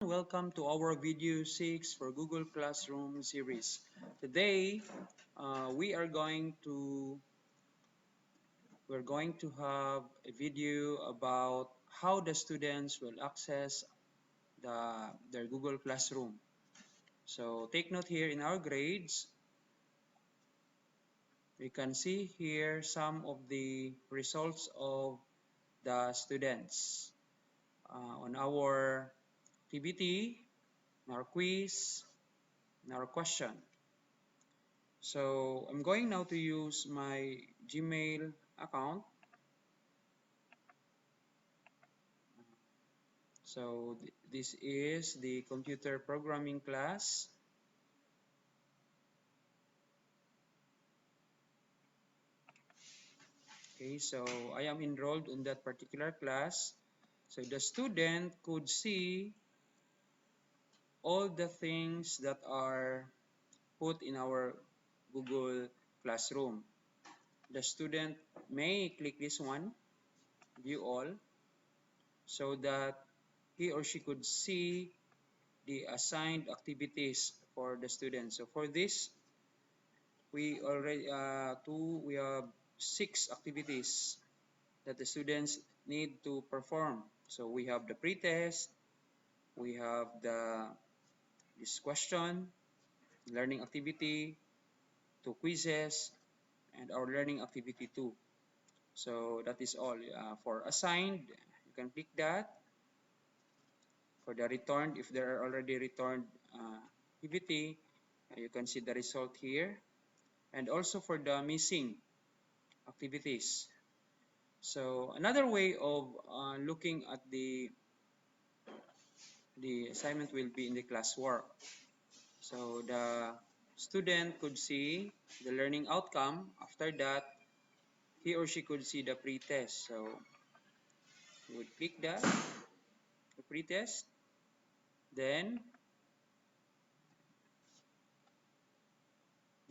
Welcome to our video 6 for Google Classroom series. Today, we are going to have a video about how the students will access their Google Classroom. So take note here in our grades. We can see here some of the results of the students on our activity, in our quiz, in our question. So I'm going now to use my Gmail account. So this is the computer programming class. Okay, so I am enrolled in that particular class. So the student could see all the things that are put in our Google Classroom. The student may click this one, view all, so that he or she could see the assigned activities for the students. So for this, we already we have 6 activities that the students need to perform. So we have the pre-test, we have this question, learning activity, 2 quizzes, and our learning activity 2. So that is all. For assigned, you can click that. For the returned, if there are already returned activity, you can see the result here. And also for the missing activities. So another way of looking at the assignment will be in the classwork. So the student could see the learning outcome. After that, he or she could see the pre-test. So you would click that, the pre-test. Then,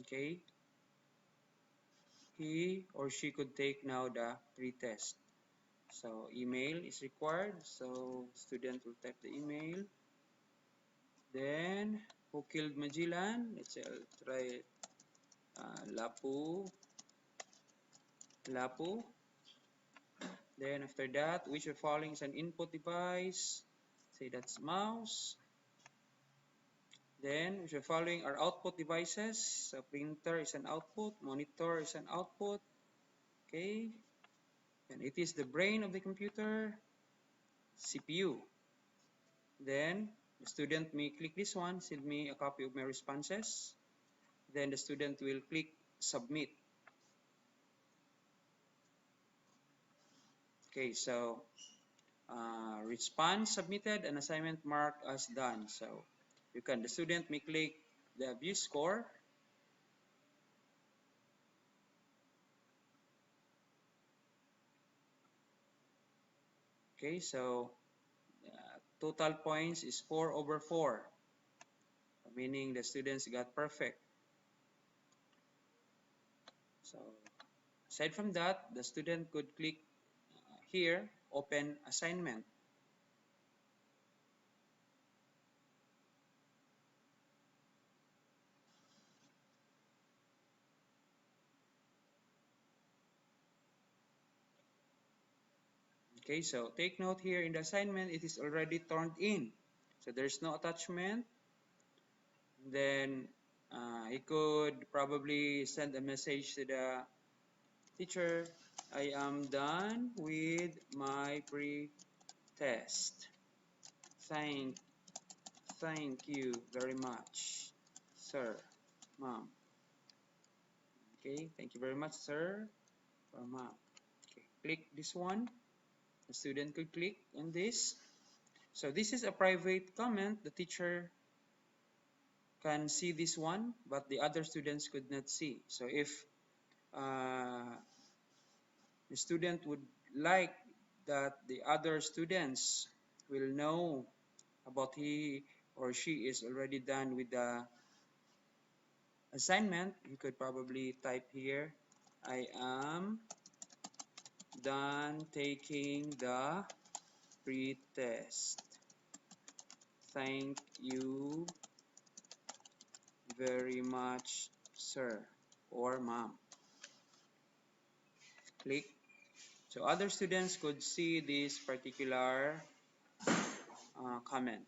okay, he or she could take now the pre-test. So email is required. So student will type the email. Then, who killed Magellan? Let's say I'll try Lapu. Lapu. Then after that, which of following is an input device? Say that's mouse. Then which of following are output devices? So printer is an output, monitor is an output. Okay. And it is the brain of the computer, CPU. Then the student may click this one, send me a copy of my responses. Then the student will click submit. Okay, so response submitted and assignment marked as done. So the student may click the view score. Okay, so total points is 4 over 4, meaning the students got perfect. So aside from that, the student could click here, open assignment. Okay, so take note here in the assignment, it is already turned in. So there's no attachment. Then he could probably send a message to the teacher, I am done with my pre-test. Thank you very much, sir, ma'am. Okay, thank you very much, sir, or ma'am. Okay, click this one. The student could click on this. So this is a private comment. The teacher can see this one, but the other students could not see. So if uh, the student would like that the other students will know about he or she is already done with the assignment, you could probably type here, I am done taking the pre-test. Thank you very much, sir or ma'am. Click. So other students could see this particular comment.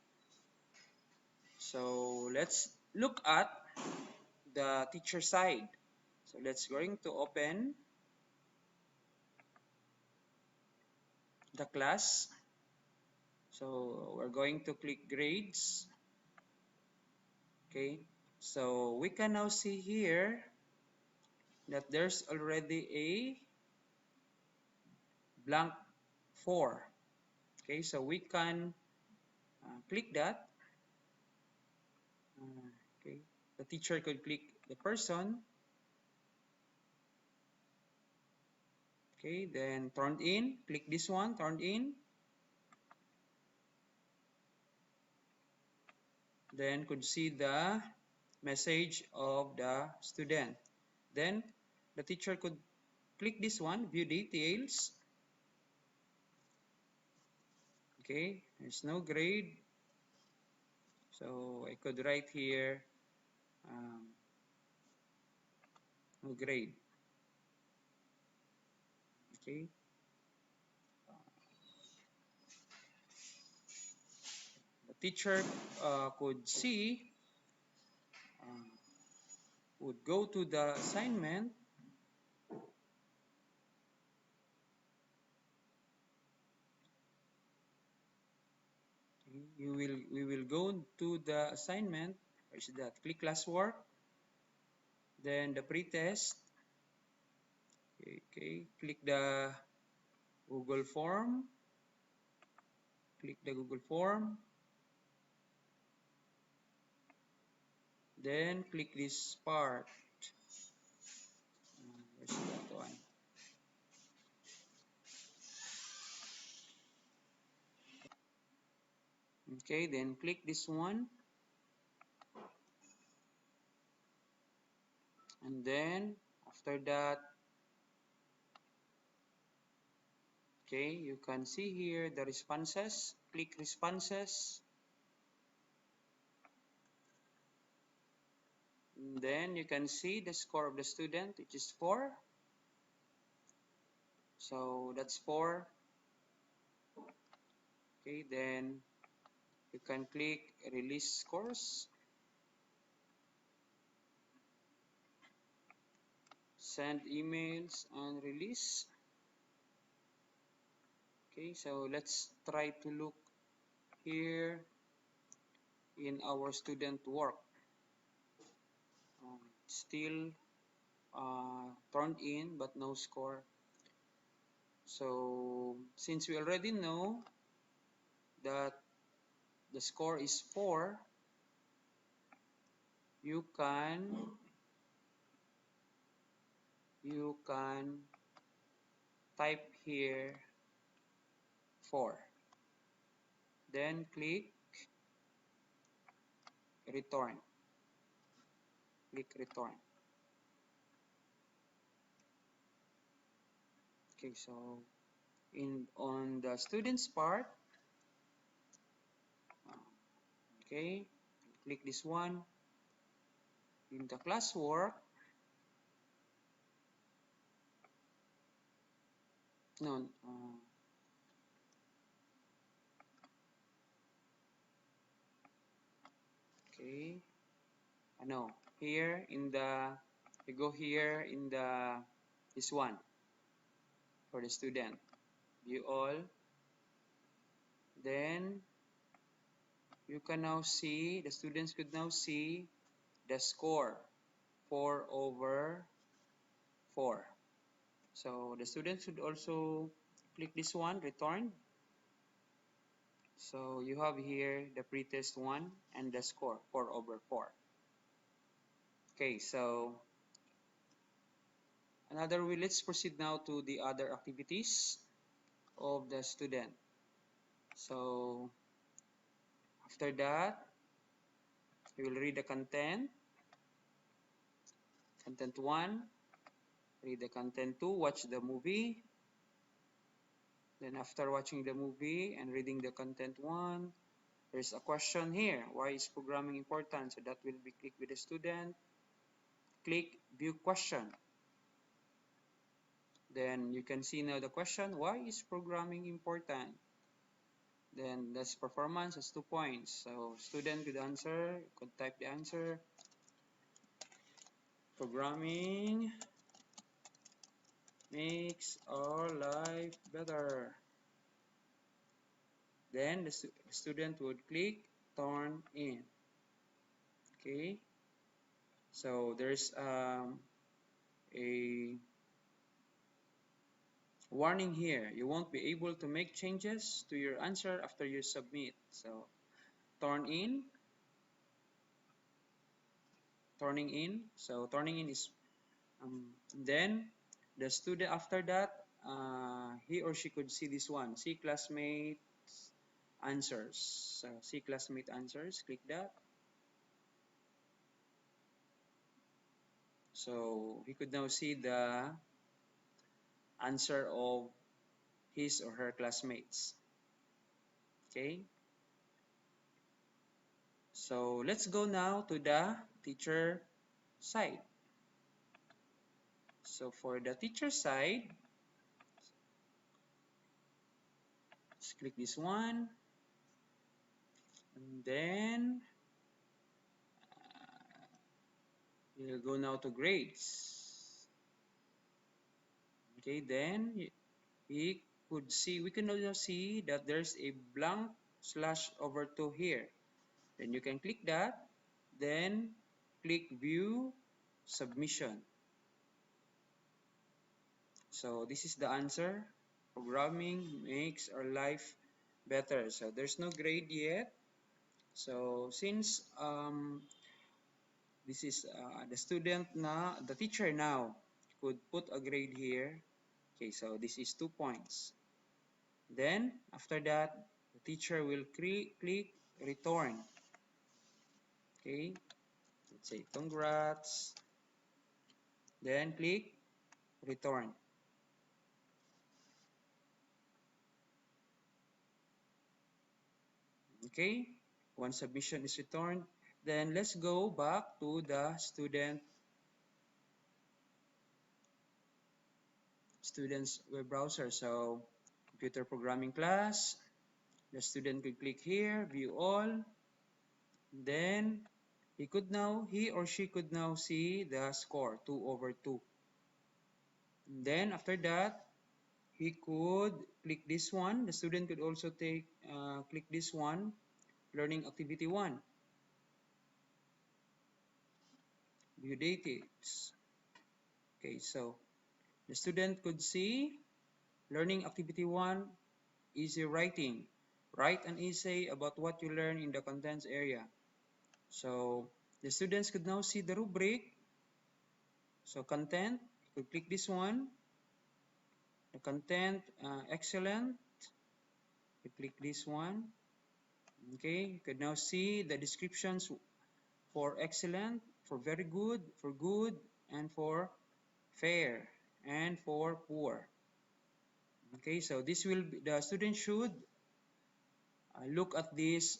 So let's look at the teacher side. So let's going to open the class. So we're going to click grades. Okay. So we can now see here that there's already a blank 4. Okay. So we can click that. Okay. The teacher could click the person. Okay. Then turned in. Click this one. Turned in. Then could see the message of the student. Then the teacher could click this one, view details. Okay, there's no grade. So I could write here no grade. Okay. The teacher could see, would go to the assignment. We will go to the assignment. Where is that? Click classwork. Then the pretest. Okay. Click the Google form. Click the Google form. Then click this part. Where's that one? Okay, then click this one. And then after that, okay, you can see here the responses. Click responses. And then you can see the score of the student, which is 4. So that's 4. Okay, then you can click release scores. Send emails and release. Okay, so let's try to look here in our student work. Still turned in but no score. So since we already know that the score is 4, you can type here 4, then click return. Click return. Okay, so on the students part, okay, click this one. In the classwork, no, okay, no, here in the, you go here in the, this one, for the student, view all, then you can now see, the students could now see the score, 4/4. So the students should also click this one, return. So you have here the pretest one and the score, 4/4. Okay, so another way, let's proceed now to the other activities of the student. So after that, you will read the content. Content 1, read the content 2, watch the movie. Then after watching the movie and reading the content 1, there's a question here. Why is programming important? So that will be clicked with the student. Click view question. Then you can see now the question, why is programming important? Then that's performance as 2 points. So student could answer, could type the answer. Programming makes our life better. Then the student would click turn in. Okay. So there's a warning here. You won't be able to make changes to your answer after you submit. So turn in. Turning in. So turning in is then the student after that he or she could see this one. See classmate answers. So see classmate answers. Click that. So he could now see the answer of his or her classmates. Okay. So let's go now to the teacher side. So for the teacher side, let's click this one. And then we'll go now to grades. Okay, then we can now see that there's a blank slash over 2 here. Then you can click that, then click view submission. So this is the answer. Programming makes our life better. So there's no grade yet. So since this is the teacher now could put a grade here. Okay, so this is 2 points. Then after that, the teacher will click return. Okay, let's say congrats. Then click return. Okay, once submission is returned, then let's go back to the student's web browser. So computer programming class, the student could click here, view all. Then he or she could now see the score 2/2. Then after that, he could click this one. The student could also click this one, learning activity 1. View details. Okay, so the student could see learning activity 1, easy writing. Write an essay about what you learn in the contents area. So the students could now see the rubric. So content, you could click this one. The content, excellent. You click this one. Okay, you could now see the descriptions for excellent, for very good, for good, and for fair, and for poor. Okay, so the student should look at this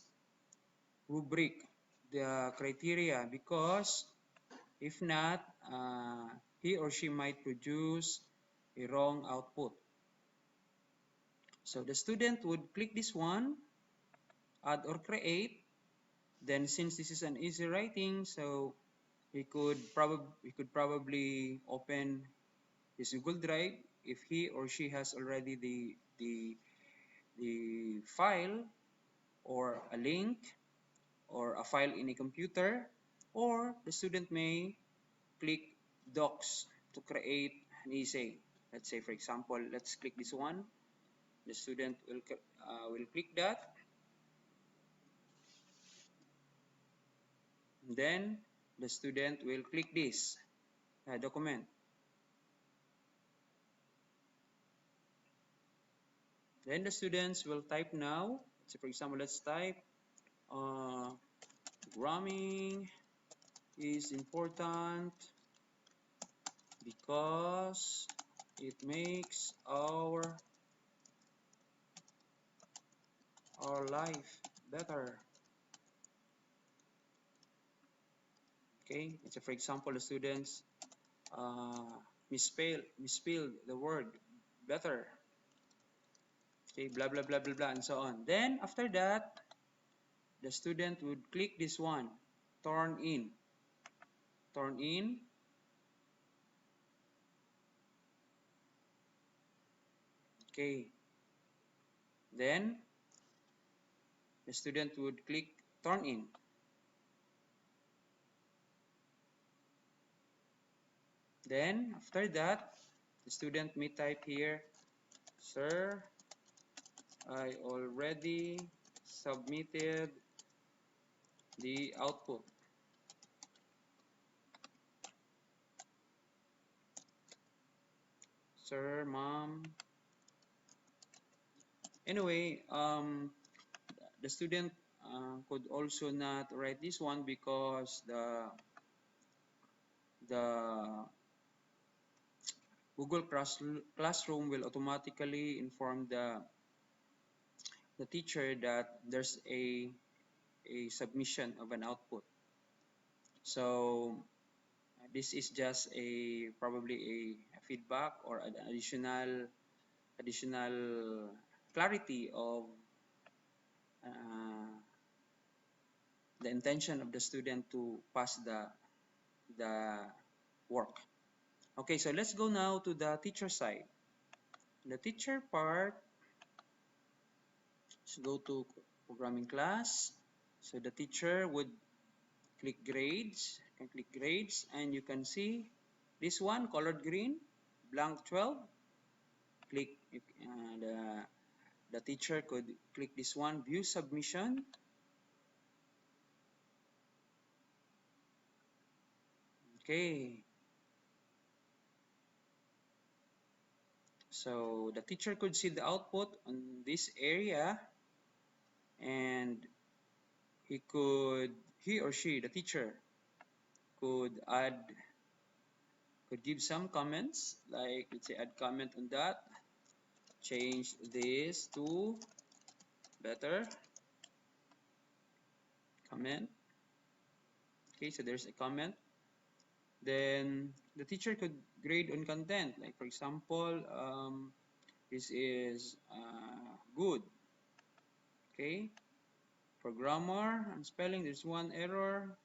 rubric, the criteria, because if not, he or she might produce a wrong output. So the student would click this one, add or create. Then since this is an easy writing, so he could probably open his Google Drive if he or she has already the file or a link or a file in a computer, or the student may click docs to create an essay. Let's say, for example, let's click this one. The student will click that. Then the student will click this document. Then the students will type now. So for example, let's type programming is important because it makes our life better. Okay, it's for example, the students misspelled the word better. Okay, blah blah blah blah blah and so on. Then after that, the student would click this one, turn in. Turn in. Okay. Then the student would click turn in. Then after that, the student may type here, sir, I already submitted the output. Sir, mom. Anyway, the student could also not write this one because the Google Classroom will automatically inform the teacher that there's a submission of an output. So this is just a probably a feedback or an additional clarity of uh, the intention of the student to pass the work. Okay, so let's go now to the teacher side. The teacher part, let's go to programming class. So the teacher would click grades, can click grades, and you can see this one colored green, blank 12. Click the teacher could click this one, view submission. Okay, so the teacher could see the output on this area, and he or she, the teacher, could give some comments, like let's say add comment on that, change this to better, comment. Okay, so there's a comment. Then the teacher could grade on content, like for example, this is good. Okay, for grammar and spelling, there's one error.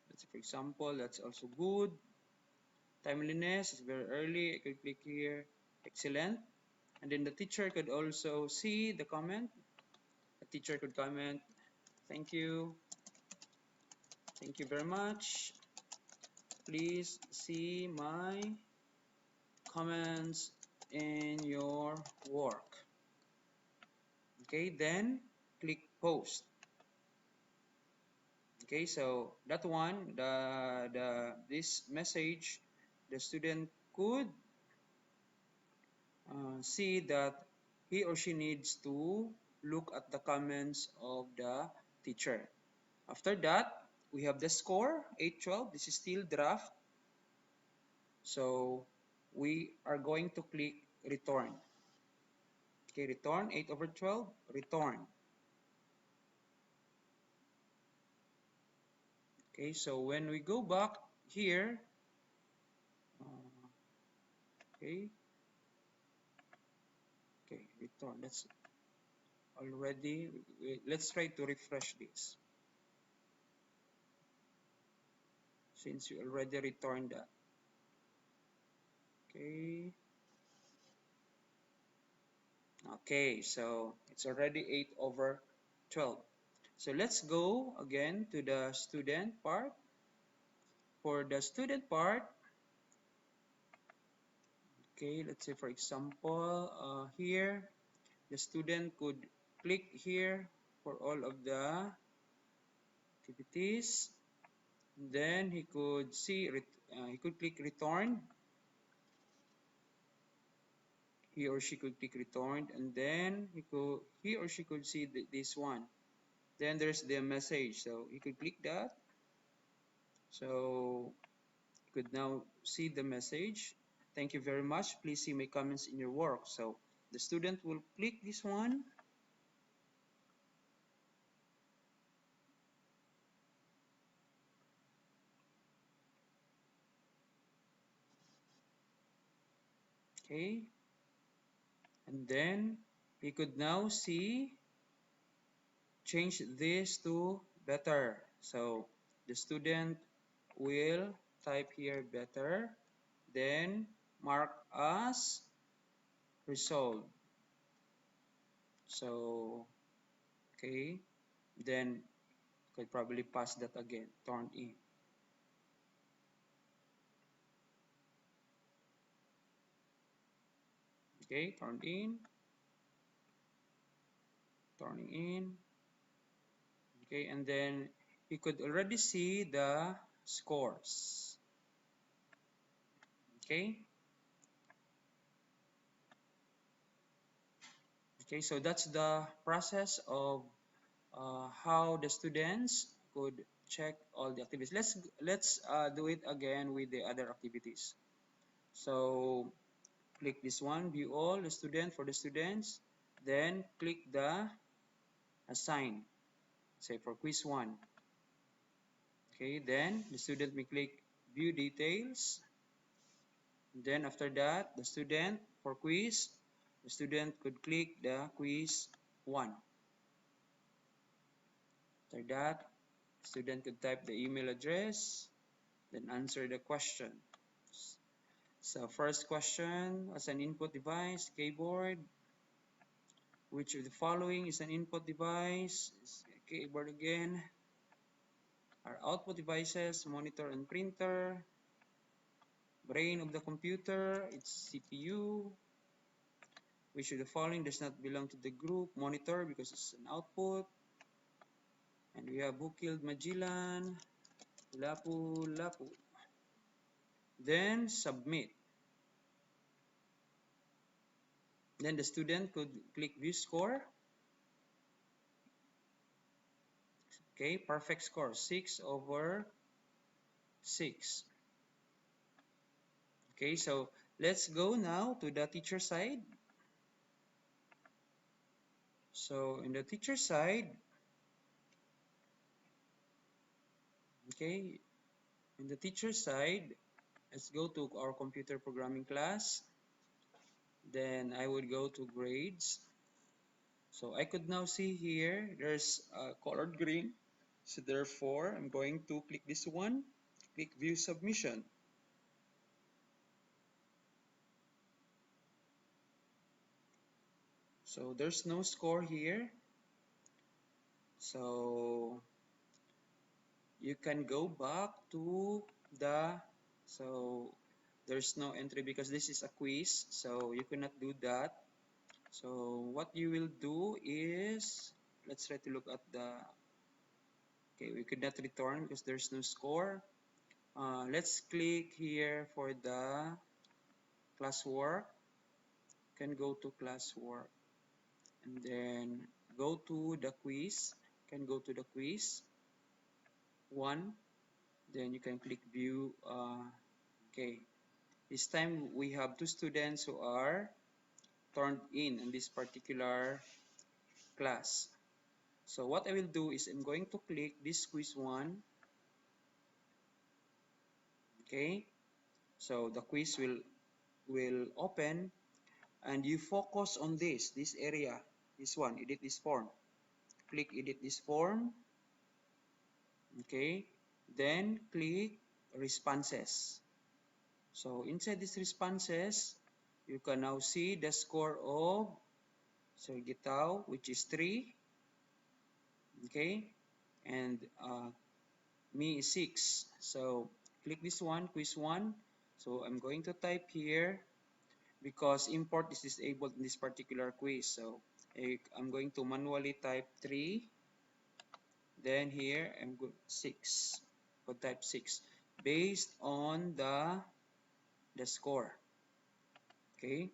Let's say for example, that's also good. Timeliness is very early. I could click here, excellent. And then the teacher could also see the comment. The teacher could comment, thank you very much. Please see my comments in your work. Okay, then click post. Okay, so that one, this message, the student could see that he or she needs to look at the comments of the teacher. After that, we have the score, 812. This is still draft. So we are going to click return. Okay, return 8 over 12, return. Okay, so when we go back here, okay, return. That's already, let's try to refresh this. Since you already returned that. Okay. Okay, so it's already 8 over 12. So let's go again to the student part. For the student part, okay, let's say for example, here, the student could click here for all of the activities. Then he could see, he could click return. He or she could click return, and then he or she could see this one. Then there's the message, so he could click that. So you could now see the message. Thank you very much. Please see my comments in your work. So the student will click this one. Okay, and then we could now see change this to better. So the student will type here better, then mark as resolved. So okay, then could probably pass that again, turned in. Okay, turned in, turning in. Okay, and then you could already see the scores. Okay, okay, so that's the process of how the students could check all the activities. Let's do it again with the other activities. So click this one, view all the student for the students, then click the assign, say for quiz 1. Okay, then the student may click view details. Then after that, the student for quiz, the student could click the quiz 1. After that, the student could type the email address, then answer the question. So first question, as an input device, keyboard. Which of the following is an input device? Keyboard again. Our output devices, monitor and printer. Brain of the computer, it's CPU. Which of the following does not belong to the group? Monitor, because it's an output. And we have who killed Magellan? Lapu-Lapu. Then submit. Then the student could click view score. Okay, perfect score, 6 over 6. Okay, so let's go now to the teacher side. So in the teacher side, okay, in the teacher side, let's go to our computer programming class. Then I would go to grades. So I could now see here, there's colored green. So therefore, I'm going to click this one, click view submission. So there's no score here. So you can go back to the, so there's no entry because this is a quiz, so you cannot do that. So what you will do is, let's try to look at the, okay, we could not return because there's no score. Let's click here for the classwork. Can go to classwork and then go to the quiz. Can go to the quiz 1. Then you can click view. Okay, this time we have 2 students who are turned in this particular class. So what I will do is I'm going to click this quiz 1. Okay, so the quiz will open and you focus on this area, this one, edit this form. Click edit this form. Okay, then click responses. So inside these responses, you can now see the score of Sergitao, which is 3. Okay, and me is 6. So click this one, quiz 1. So I'm going to type here because import is disabled in this particular quiz. So I'm going to manually type 3. Then here I'm going 6. I'll type 6 based on the score. Okay.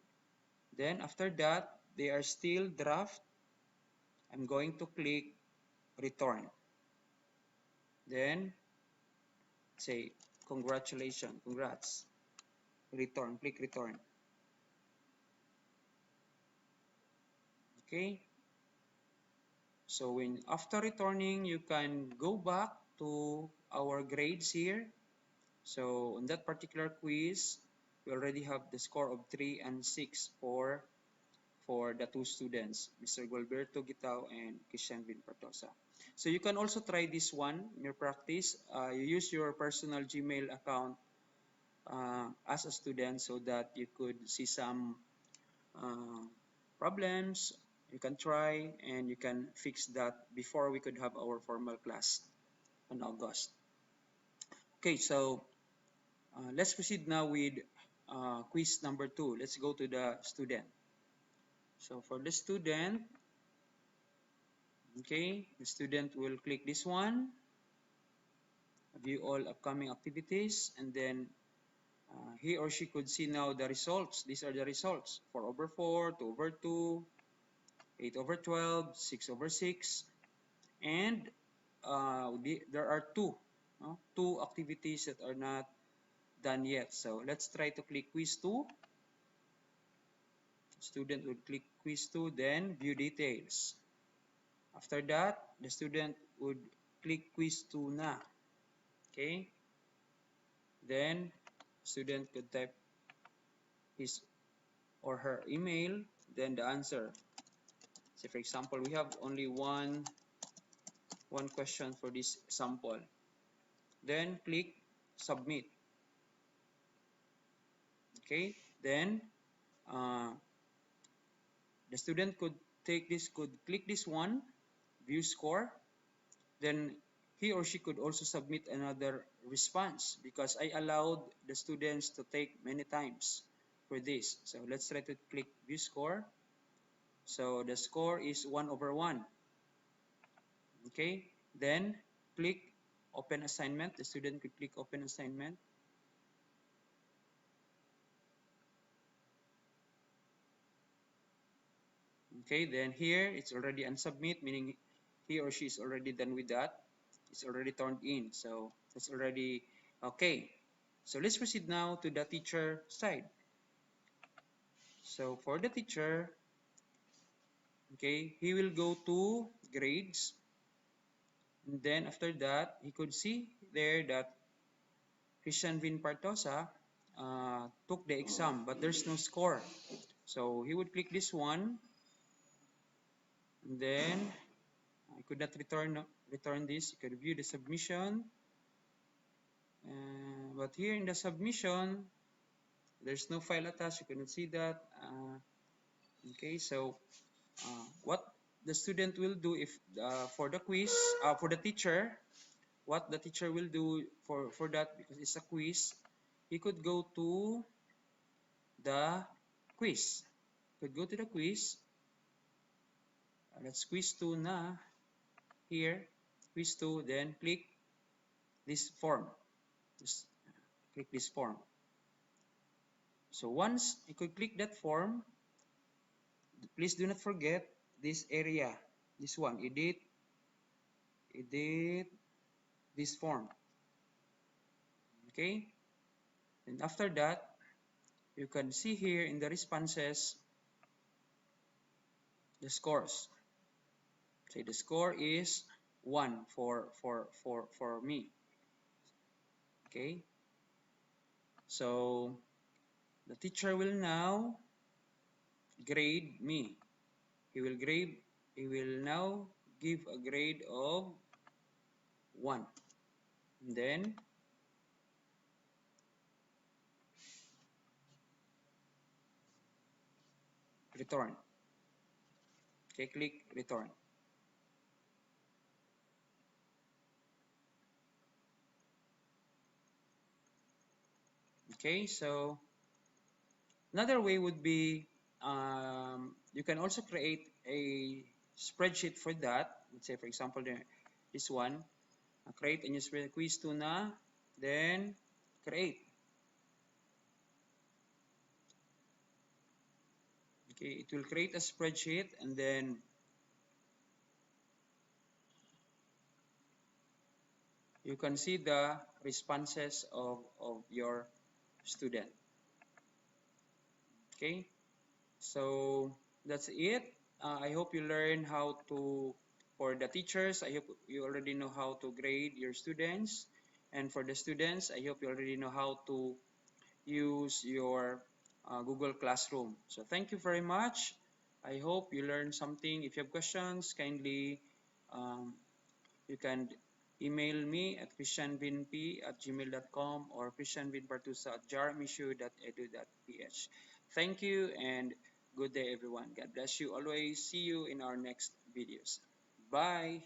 Then after that, they are still draft. I'm going to click return. Then say congratulations, congrats. Return, click return. Okay. So when after returning, you can go back to our grades here. So on that particular quiz, we already have the score of 3 and 6 for the two students, Mr. Gualberto Gitao and Christian Vin Partosa. So you can also try this one in your practice. You use your personal Gmail account as a student so that you could see some uh, problems. You can try and you can fix that before we could have our formal class on August. Okay, so let's proceed now with quiz number 2. Let's go to the student. So for the student, okay, the student will click this one, view all upcoming activities, and then he or she could see now the results. These are the results: 4 over 4, 2 over 2, 8 over 12, 6 over 6, and there are two activities that are not done yet. So let's try to click quiz 2. Student would click quiz 2, then view details. After that, the student would click quiz 2 na. Okay? Then, student could type his or her email, then the answer. Say for example, we have only one question for this sample. Then click submit. Okay? Then uh, the student could click this one, view score. Then he or she could also submit another response because I allowed the students to take many times for this. So let's try to click view score. So the score is 1 over 1. Okay, then click open assignment. The student could click open assignment. Okay, then here it's already unsubmit, meaning he or she is already done with that. It's already turned in, so it's already okay. So let's proceed now to the teacher side. So for the teacher, okay, he will go to grades, and then after that, he could see there that Christian Vin Partosa took the exam, but there's no score. So he would click this one, and then I could not return this. You could view the submission, but here in the submission, there's no file attached. You cannot see that. Okay, so what the student will do if for the quiz, for the teacher, what the teacher will do for that, because it's a quiz, he could go to the quiz. Could go to the quiz. Let's quiz 2 na here. Quiz 2, then click this form. Just click this form. So once you could click that form, please do not forget this area. This one, edit this form. Okay, and after that, you can see here in the responses the scores. Say the score is 1 for me. Okay, so the teacher will now grade me. He will now give a grade of 1. And then return. Okay, click return. Okay, so another way would be you can also create a spreadsheet for that. Let's say, for example, this one, create a new spreadsheet, quiz tuna, then create. Okay, it will create a spreadsheet, and then you can see the responses of your student. Okay, so that's it. I hope you learn how to, for the teachers, I hope you already know how to grade your students. And for the students, I hope you already know how to use your Google Classroom. So thank you very much. I hope you learned something. If you have questions, kindly um, you can email me at christianvinp@gmail.com or christianvinpartusa@jarmishu.edu.ph. Thank you and good day, everyone. God bless you always. See you in our next videos. Bye.